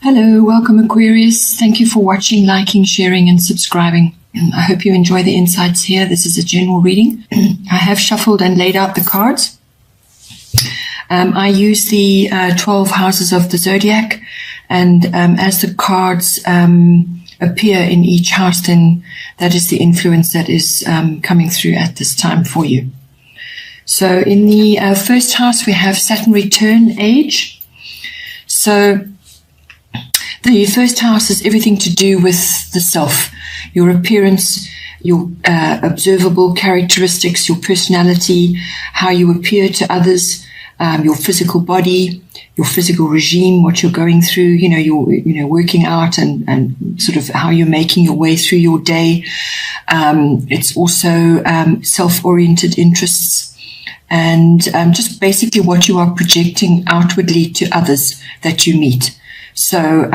Hello, welcome Aquarius. Thank you for watching, liking, sharing and subscribing. I hope you enjoy the insights here. This is a general reading. I have shuffled and laid out the cards. I use the 12 houses of the zodiac, and as the cards appear in each house, then that is the influence that is coming through at this time for you. So in the first house, we have Saturn return age. So the first house is everything to do with the self, your appearance, your observable characteristics, your personality, how you appear to others, your physical body, your physical regime, what you're going through, you're working out and sort of how you're making your way through your day. It's also self-oriented interests and just basically what you are projecting outwardly to others that you meet. So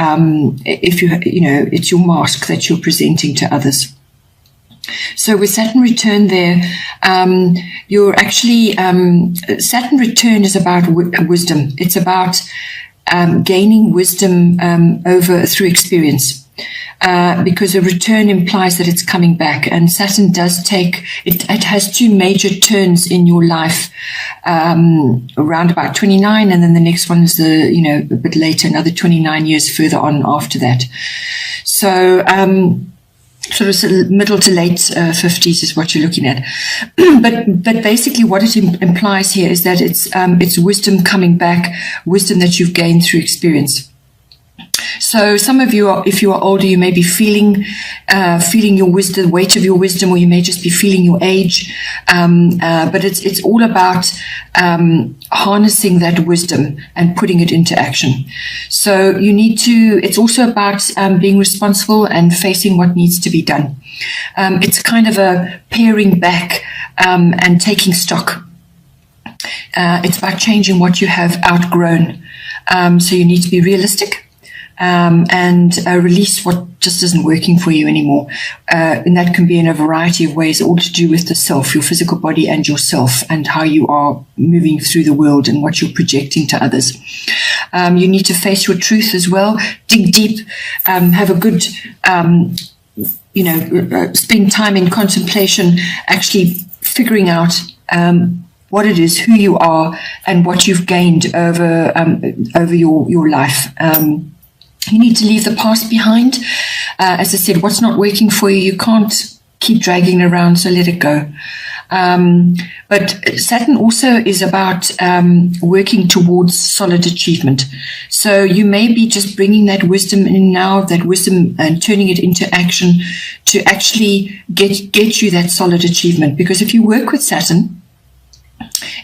if it's your mask that you're presenting to others. So with Saturn return there, you're actually, Saturn return is about wisdom. It's about gaining wisdom through experience. Because a return implies that it's coming back, and Saturn does take it has two major turns in your life, around about 29, and then the next one is a bit later, another 29 years further on after that. So sort of middle to late 50s is what you're looking at. but basically what it implies here is that it's wisdom coming back, wisdom that you've gained through experience. So some of you, if you are older, you may be feeling your wisdom, the weight of your wisdom, or you may just be feeling your age. But it's all about harnessing that wisdom and putting it into action. So it's also about being responsible and facing what needs to be done. It's kind of a paring back and taking stock. It's about changing what you have outgrown. So you need to be realistic. And release what just isn't working for you anymore. And that can be in a variety of ways, all to do with the self, your physical body and yourself, and how you are moving through the world and what you're projecting to others. You need to face your truth as well, dig deep, have a good, spend time in contemplation, actually figuring out what it is, who you are, and what you've gained over your life. You need to leave the past behind. As I said, what's not working for you, you can't keep dragging around, so let it go. But Saturn also is about working towards solid achievement. So you may be just bringing that wisdom in now, that wisdom, and turning it into action to actually get you that solid achievement. Because if you work with Saturn,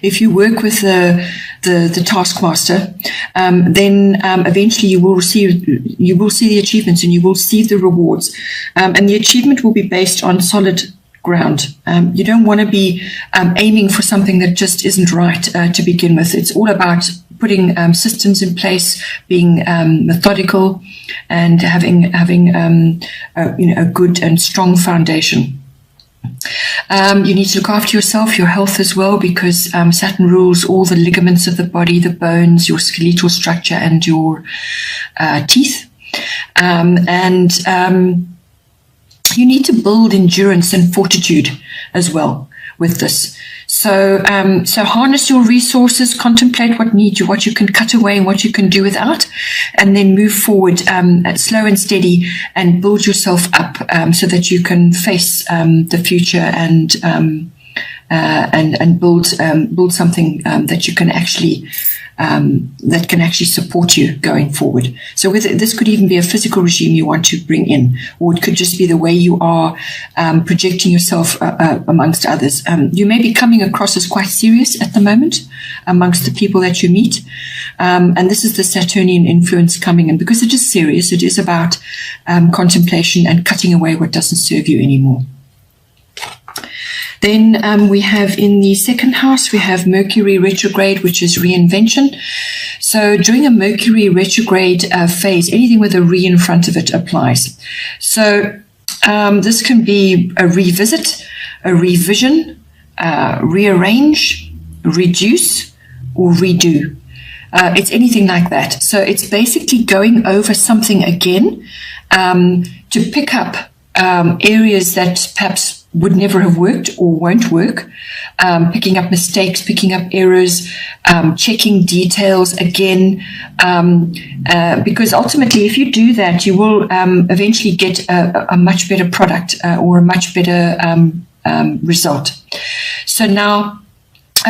if you work with the taskmaster, then eventually you will see the achievements and you will see the rewards, and the achievement will be based on solid ground. You don't want to be aiming for something that just isn't right to begin with. It's all about putting systems in place, being methodical, and having a good and strong foundation. You need to look after yourself, your health as well, because Saturn rules all the ligaments of the body, the bones, your skeletal structure, and your teeth. You need to build endurance and fortitude as well with this. So harness your resources, contemplate what you can cut away and what you can do without, and then move forward slow and steady and build yourself up so that you can face the future and build something that you can actually support you going forward. So this could even be a physical regime you want to bring in, or it could just be the way you are projecting yourself amongst others. You may be coming across as quite serious at the moment amongst the people that you meet. And this is the Saturnian influence coming in, because it is serious. It is about contemplation and cutting away what doesn't serve you anymore. Then we have in the second house, we have Mercury retrograde, which is reinvention. So during a Mercury retrograde phase, anything with a re in front of it applies. So this can be a revisit, a revision, rearrange, reduce, or redo. It's anything like that. So it's basically going over something again to pick up areas that perhaps would never have worked or won't work, picking up mistakes, picking up errors, checking details again, because ultimately if you do that, you will eventually get a much better product or a much better result. So now,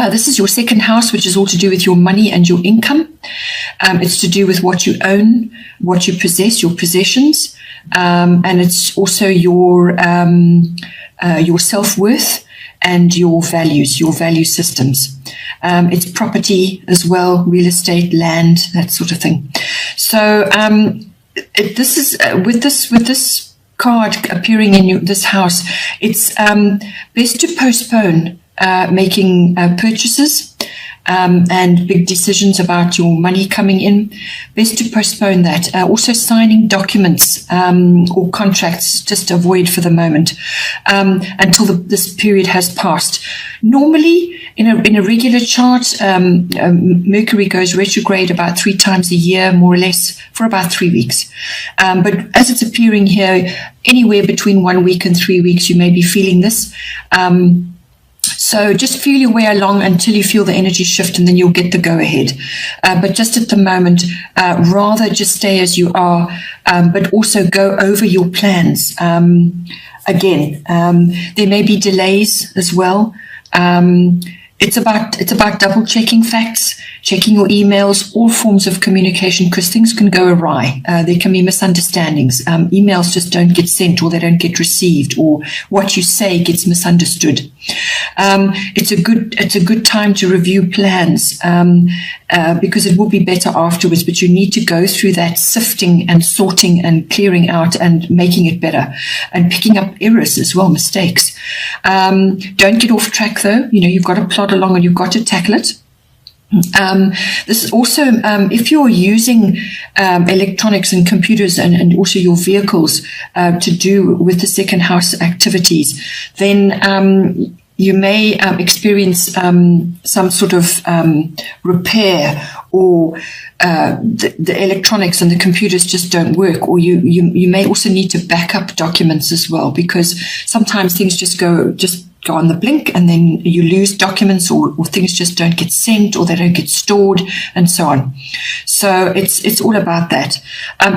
this is your second house, which is all to do with your money and your income. It's to do with what you own, what you possess, your possessions, and it's also your self-worth and your values, your value systems. It's property as well, real estate, land, that sort of thing. So this is with this card appearing in this house, it's best to postpone making purchases and big decisions about your money coming in. Best to postpone that. Also signing documents or contracts, just avoid for the moment until this period has passed. Normally, in a regular chart, Mercury goes retrograde about 3 times a year, more or less, for about 3 weeks. But as it's appearing here, anywhere between 1 week and 3 weeks, you may be feeling this. So just feel your way along until you feel the energy shift, and then you'll get the go-ahead. But just at the moment, rather just stay as you are, but also go over your plans. Again, there may be delays as well. It's about double checking facts, checking your emails, all forms of communication, because things can go awry. There can be misunderstandings. Emails just don't get sent, or they don't get received, or what you say gets misunderstood. It's a good time to review plans because it will be better afterwards. But you need to go through that sifting and sorting and clearing out and making it better, and picking up errors as well, mistakes. Don't get off track though. You've got to plod along and you've got to tackle it. This is also, if you're using electronics and computers and also your vehicles to do with the second house activities, then you may experience some sort of repair, or the electronics and the computers just don't work, or you may also need to back up documents as well, because sometimes things just go on the blink, and then you lose documents, or things just don't get sent, or they don't get stored, and so on. So it's all about that.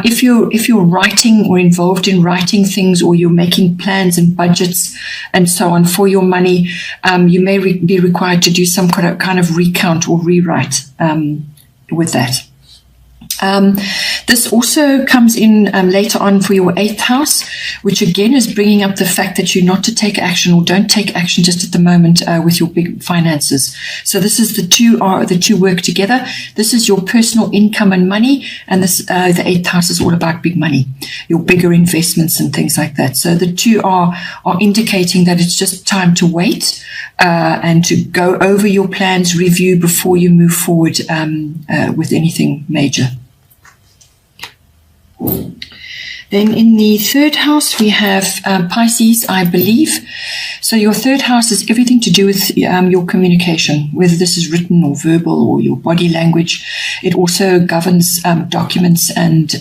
If you're writing or involved in writing things, or you're making plans and budgets and so on for your money, you may be required to do some kind of recount or rewrite with that. This also comes in later on for your 8th house, which again is bringing up the fact that you're not to take action, or don't take action just at the moment with your big finances. So this is the two work together. This is your personal income and money, and this the 8th house is all about big money, your bigger investments and things like that. So the two are indicating that it's just time to wait and to go over your plans, review before you move forward with anything major. Then in the 3rd house, we have Pisces, I believe. So your 3rd house is everything to do with your communication, whether this is written or verbal or your body language. It also governs documents and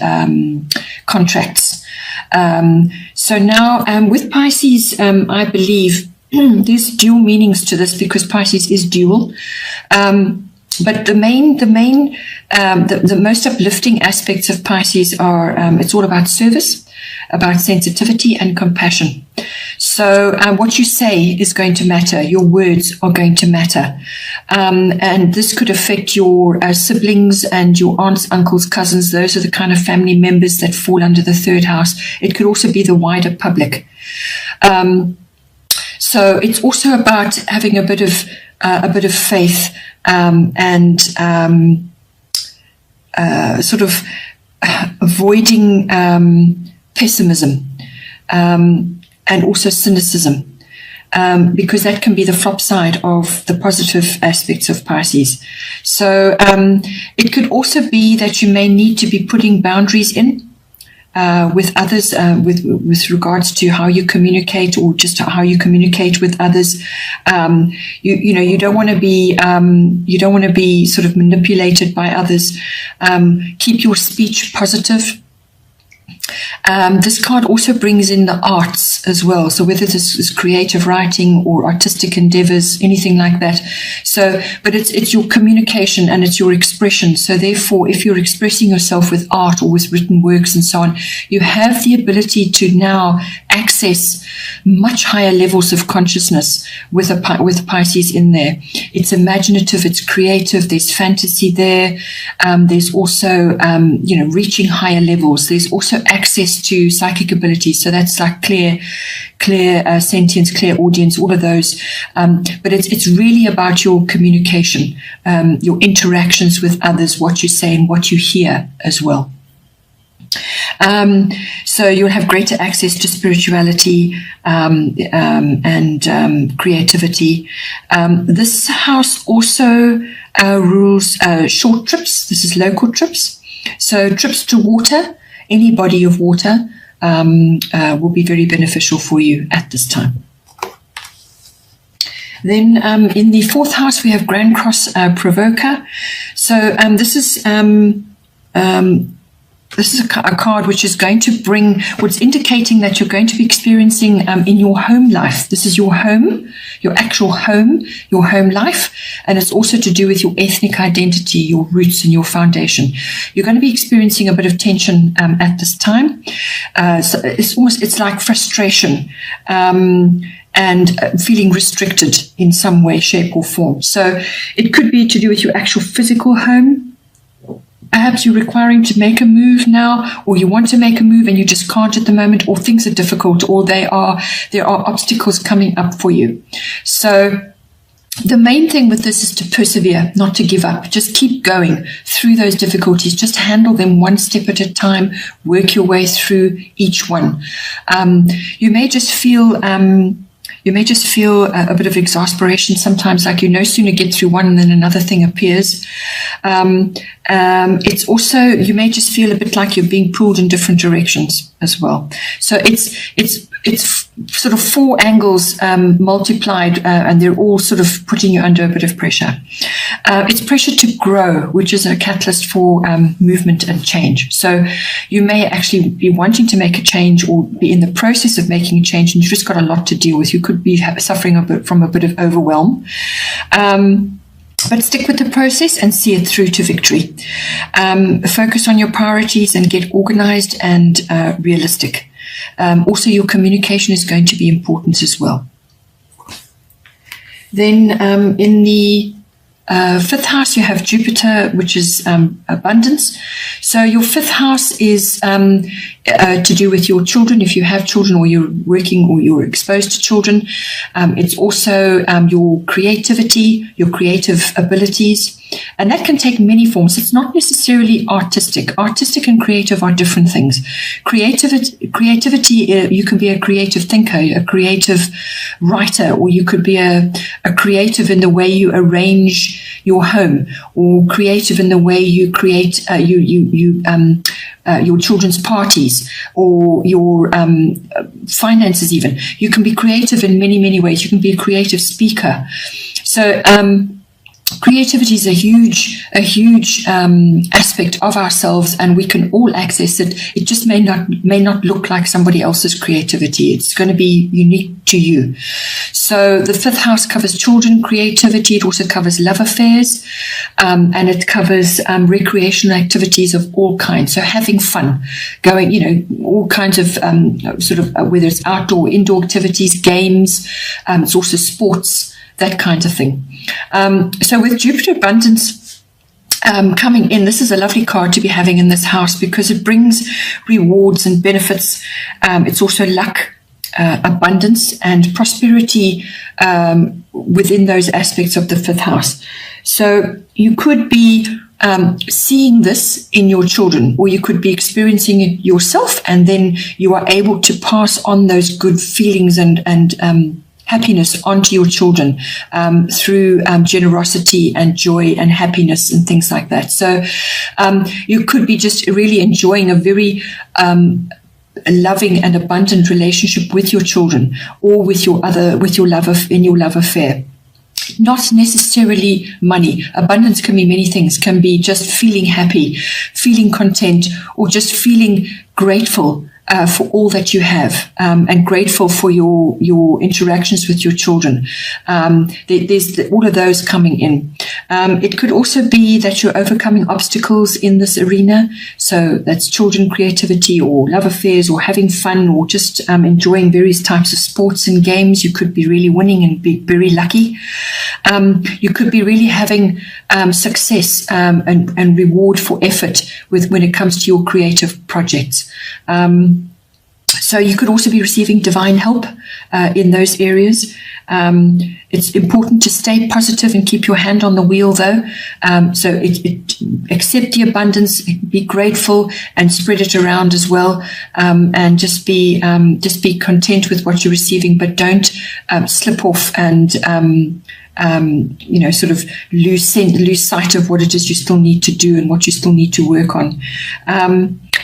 contracts. So now with Pisces, I believe there's dual meanings to this, because Pisces is dual. But the most uplifting aspects of Pisces are, it's all about service, about sensitivity and compassion. So what you say is going to matter. Your words are going to matter. And this could affect your siblings and your aunts, uncles, cousins. Those are the kind of family members that fall under the 3rd house. It could also be the wider public. So it's also about having a bit of faith, and sort of avoiding pessimism and also cynicism, because that can be the flop side of the positive aspects of Pisces. So it could also be that you may need to be putting boundaries in, with others, with regards to how you communicate, or just how you communicate with others. You don't want to be sort of manipulated by others. Keep your speech positive. This card also brings in the arts as well. So whether this is creative writing or artistic endeavors, anything like that. So, but it's your communication and it's your expression. So therefore, if you're expressing yourself with art or with written works and so on, you have the ability to now access much higher levels of consciousness with Pisces in there. It's imaginative, it's creative, there's fantasy there. There's also, reaching higher levels. There's also access to psychic abilities. So that's like clear sentience, clear audience, all of those. But it's really about your communication, your interactions with others, what you say and what you hear as well. So you'll have greater access to spirituality and creativity. This house also rules short trips. This is local trips. So trips to water, any body of water, will be very beneficial for you at this time. Then in the fourth house, we have Grand Cross Provoker. So this is a card which is going to bring, what's indicating that you're going to be experiencing in your home life. This is your home, your actual home, your home life. And it's also to do with your ethnic identity, your roots and your foundation. You're going to be experiencing a bit of tension at this time. So it's like frustration and feeling restricted in some way, shape or form. So it could be to do with your actual physical home. Perhaps you're requiring to make a move now, or you want to make a move and you just can't at the moment, or things are difficult, or there are obstacles coming up for you. So the main thing with this is to persevere, not to give up. Just keep going through those difficulties. Just handle them one step at a time. Work your way through each one. You may just feel a bit of exasperation sometimes, like you no sooner get through one and then another thing appears. It's also, you may just feel a bit like you're being pulled in different directions as well. So it's sort of four angles multiplied, and they're all sort of putting you under a bit of pressure. It's pressure to grow, which is a catalyst for movement and change. So you may actually be wanting to make a change or be in the process of making a change, and you've just got a lot to deal with. You could be suffering from a bit of overwhelm. But stick with the process and see it through to victory. Focus on your priorities and get organized and realistic. Also, your communication is going to be important as well. Then in the fifth house, you have Jupiter, which is abundance. So your fifth house is to do with your children, if you have children or you're working or you're exposed to children. It's also your creativity, your creative abilities. And that can take many forms. It's not necessarily artistic. Artistic and creative are different things. Creativity, you can be a creative thinker, a creative writer, or you could be a creative in the way you arrange your home, or creative in the way you create your children's parties, or your finances even. You can be creative in many, many ways. You can be a creative speaker. So creativity is a huge aspect of ourselves, and we can all access it. It just may not look like somebody else's creativity. It's going to be unique to you. So the fifth house covers children, creativity. It also covers love affairs, and it covers recreational activities of all kinds. So having fun, going, all kinds of whether it's outdoor, indoor activities, games. It's also sports, that kind of thing. So with Jupiter abundance coming in, this is a lovely card to be having in this house because it brings rewards and benefits. It's also luck, abundance and prosperity within those aspects of the fifth house. So you could be seeing this in your children, or you could be experiencing it yourself, and then you are able to pass on those good feelings and happiness onto your children through generosity and joy and happiness and things like that. So you could be just really enjoying a very loving and abundant relationship with your children, or with your love affair. Not necessarily money. Abundance can be many things. Can be just feeling happy, feeling content, or just feeling grateful for all that you have, and grateful for your interactions with your children. There's all of those coming in. It could also be that you're overcoming obstacles in this arena. So that's children, creativity, or love affairs, or having fun, or just enjoying various types of sports and games. You could be really winning and be very lucky. You could be really having success and reward for effort when it comes to your creative projects. So you could also be receiving divine help in those areas. It's important to stay positive and keep your hand on the wheel, though. So accept the abundance, be grateful, and spread it around as well. And just be content with what you're receiving, but don't slip off and sort of lose sight of what it is you still need to do and what you still need to work on.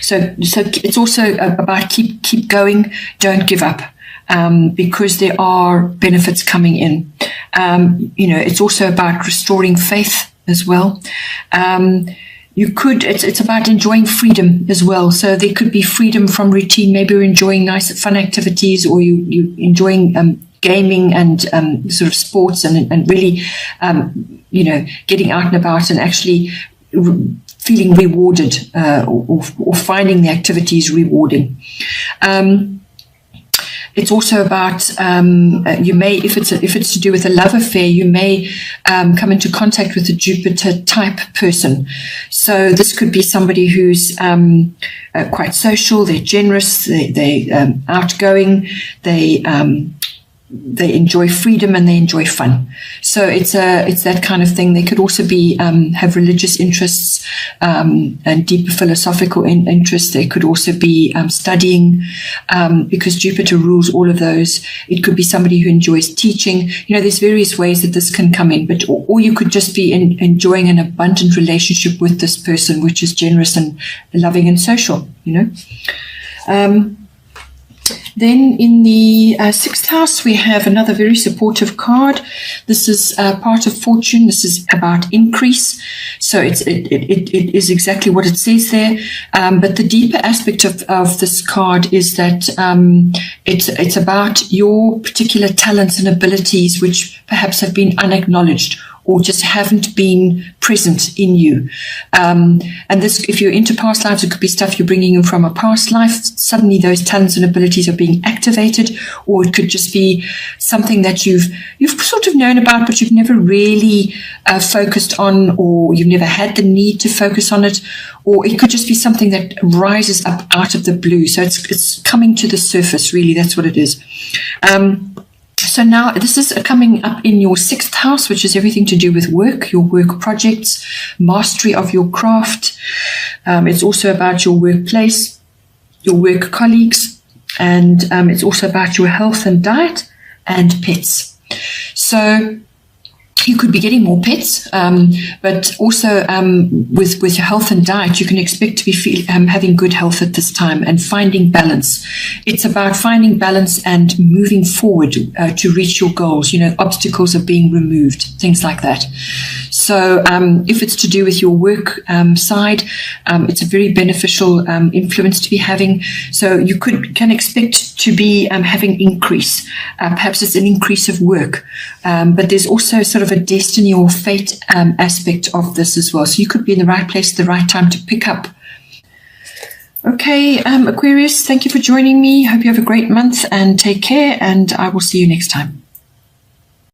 So it's also about keep going, don't give up, because there are benefits coming in. It's also about restoring faith as well. It's about enjoying freedom as well. So there could be freedom from routine. Maybe you're enjoying nice, fun activities, or you enjoying gaming and sort of sports and really, getting out and about and actually feeling rewarded or finding the activities rewarding. It's also about you may, if it's to do with a love affair, you may come into contact with a Jupiter type person. So this could be somebody who's quite social, they're generous, they're outgoing, they enjoy freedom and they enjoy fun. So it's that kind of thing. They could also be have religious interests and deeper philosophical interests. They could also be studying because Jupiter rules all of those. It could be somebody who enjoys teaching. There's various ways that this can come in. But or you could just be enjoying an abundant relationship with this person, which is generous and loving and social. Then in the 6th house, we have another very supportive card. This is part of fortune. This is about increase. So it is exactly what it says there. But the deeper aspect of this card is that it's about your particular talents and abilities, which perhaps have been unacknowledged or just haven't been present in you. And this, if you're into past lives, it could be stuff you're bringing in from a past life. Suddenly those talents and abilities are being activated, or it could just be something that you've sort of known about, but you've never really focused on, or you've never had the need to focus on it, or it could just be something that rises up out of the blue. So it's coming to the surface, really. That's what it is. So now this is coming up in your 6th house, which is everything to do with work, your work projects, mastery of your craft. It's also about your workplace, your work colleagues, and it's also about your health and diet and pets. So you could be getting more pets, but also with your health and diet, you can expect to be having good health at this time and finding balance. It's about finding balance and moving forward to reach your goals. Obstacles are being removed, things like that. So if it's to do with your work side, it's a very beneficial influence to be having. So you can expect to be having increase. Perhaps it's an increase of work, but there's also sort of a destiny or fate aspect of this as well. So you could be in the right place at the right time to pick up. Okay, Aquarius, thank you for joining me. Hope you have a great month and take care, and I will see you next time.